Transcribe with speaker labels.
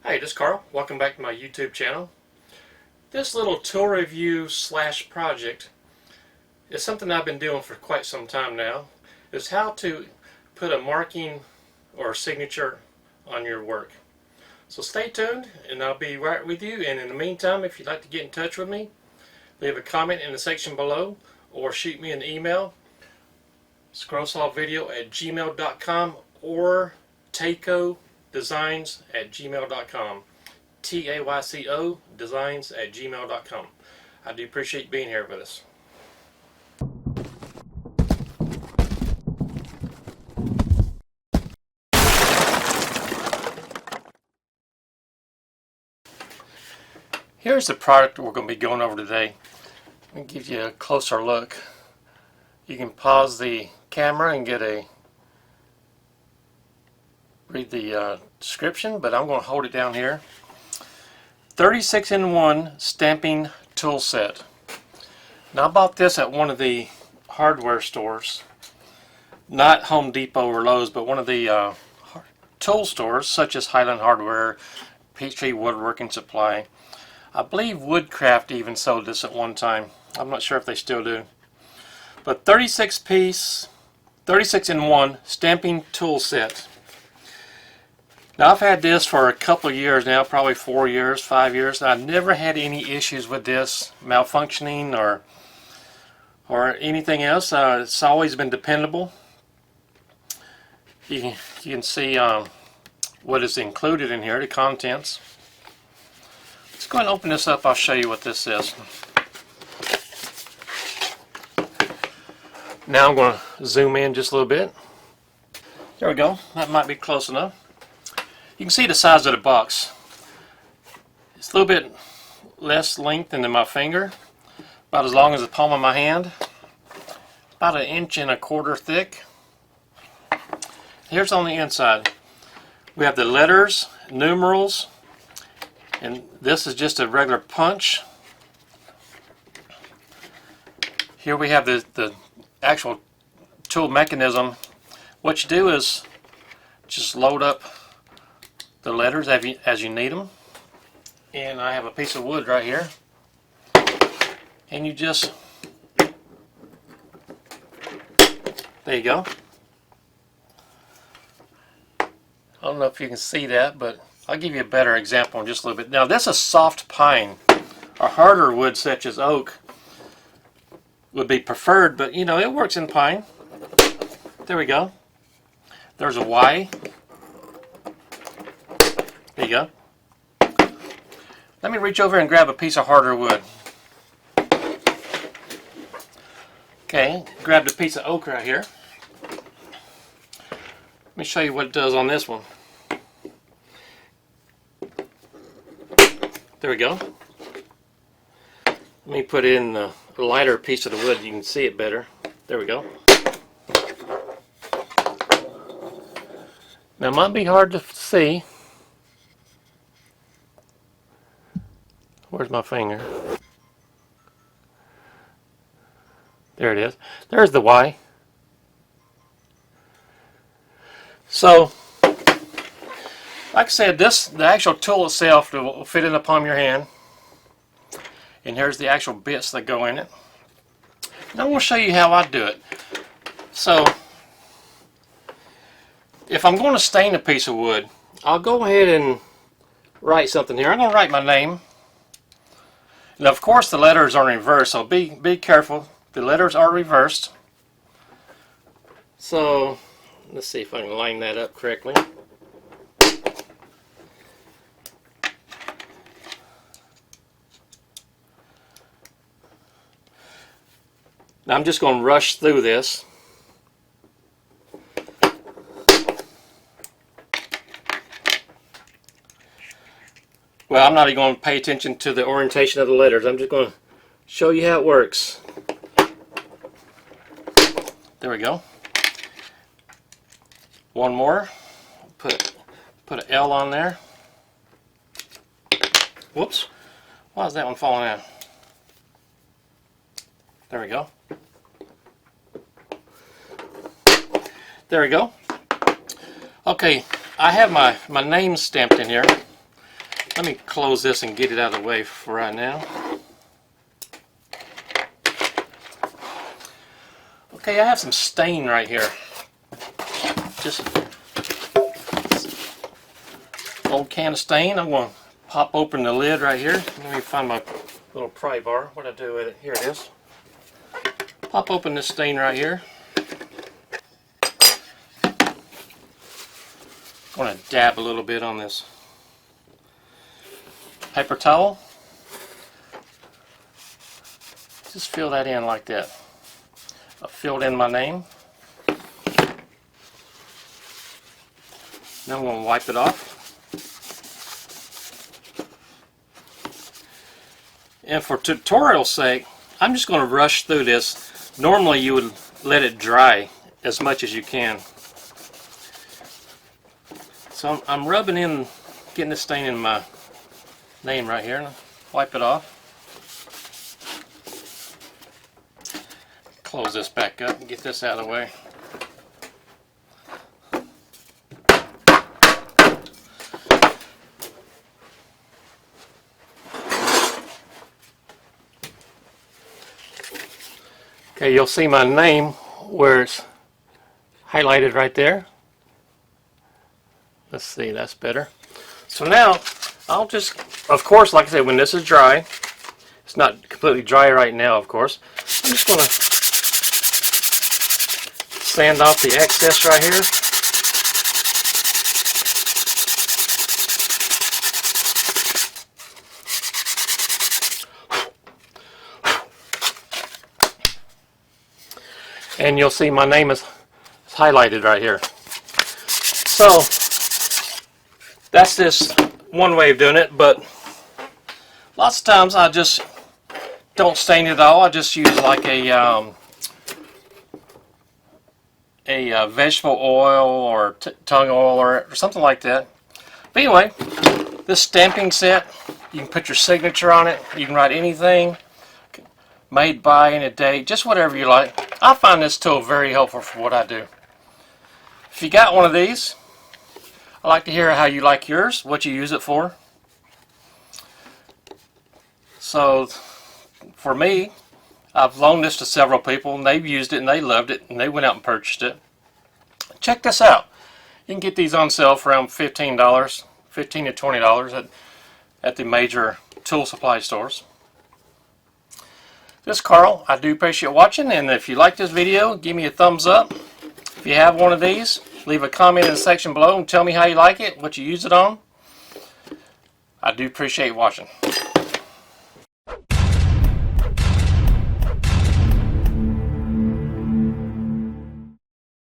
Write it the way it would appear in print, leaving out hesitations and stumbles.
Speaker 1: Hey, this is Carl. Welcome back to my YouTube channel. This little tool review slash project is something I've been doing for quite some time now. Is how to put a marking or signature on your work. So stay tuned and I'll be right with you. And in the meantime, if you'd like to get in touch with me, leave a comment in the section below or shoot me an email, scrollsawvideo@gmail.com or taycodesigns@gmail.com. TAYCO designs@gmail.com. I do appreciate you being here with us. Here's the product we're going to be going over today. Let me give you a closer look. You can pause the camera and read the description, but I'm going to hold it down here. 36-in-1 stamping tool set. Now I bought this at one of the hardware stores, not Home Depot or Lowe's, but one of the tool stores such as Highland Hardware, Peachtree Woodworking Supply. I believe Woodcraft even sold this at one time. I'm not sure if they still do. But 36-in-1 stamping tool set. Now I've had this for a couple of years now, probably 4 years, 5 years. I've never had any issues with this malfunctioning or anything else. It's always been dependable. You can see what is included in here, the contents. Let's go ahead and open this up. I'll show you what this is. Now I'm going to zoom in just a little bit. There we go. That might be close enough. You can see the size of the box. It's a little bit less length than my finger, about as long as the palm of my hand, about 1.25 inches thick. Here's on the inside. We have the letters, numerals, and this is just a regular punch. Here we have the actual tool mechanism. What you do is just load up the letters as you need them. And I have a piece of wood right here. And you just, there you go. I don't know if you can see that, but I'll give you a better example in just a little bit. Now this is soft pine. A harder wood such as oak would be preferred, but you know, it works in pine. There we go. There's a Y. There you go. Let me reach over and grab a piece of harder wood. Okay, grabbed a piece of oak right here. Let me show you what it does on this one. There we go. Let me put in the lighter piece of the wood. You can see it better. There we go. Now it might be hard to see. Where's my finger? There it is. There's the Y. So, like I said, the actual tool itself will fit in the palm of your hand. And here's the actual bits that go in it. Now I'm going to show you how I do it. So, if I'm going to stain a piece of wood, I'll go ahead and write something here. I'm going to write my name. And of course the letters are in reverse, so be careful. The letters are reversed. So, let's see if I can line that up correctly. Now I'm just going to rush through this. Well, I'm not even going to pay attention to the orientation of the letters. I'm just going to show you how it works. There we go. One more. Put an L on there. Whoops. Why is that one falling out? There we go. There we go. Okay, I have my name stamped in here. Let me close this and get it out of the way for right now. Okay, I have some stain right here. Just old can of stain. I'm going to pop open the lid right here. Let me find my little pry bar. What do I do with it? Here it is. Pop open this stain right here. I want to dab a little bit on this paper towel. Just fill that in like that. I filled in my name. Now I'm going to wipe it off. And for tutorial's sake, I'm just going to rush through this. Normally you would let it dry as much as you can. So I'm rubbing in, getting the stain in my name right here. And wipe it off. Close this back up and get this out of the way. Okay, you'll see my name where it's highlighted right there. Let's see, that's better. So now, I'll just, of course, like I said, when this is dry, it's not completely dry right now, of course, I'm just going to sand off the excess right here. And you'll see my name is highlighted right here. So that's just one way of doing it, but lots of times I just don't stain it at all. I just use like a vegetable oil or tongue oil or something like that. But anyway, this stamping set, you can put your signature on it. You can write anything, made by, and a date, just whatever you like. I find this tool very helpful for what I do. If you got one of these, I'd like to hear how you like yours, what you use it for. So for me, I've loaned this to several people and they've used it and they loved it and they went out and purchased it. Check this out. You can get these on sale for around $15, $15 to $20 at the major tool supply stores. This is Carl. I do appreciate watching, and if you like this video, give me a thumbs up. If you have one of these, leave a comment in the section below and tell me how you like it, what you use it on. I do appreciate watching.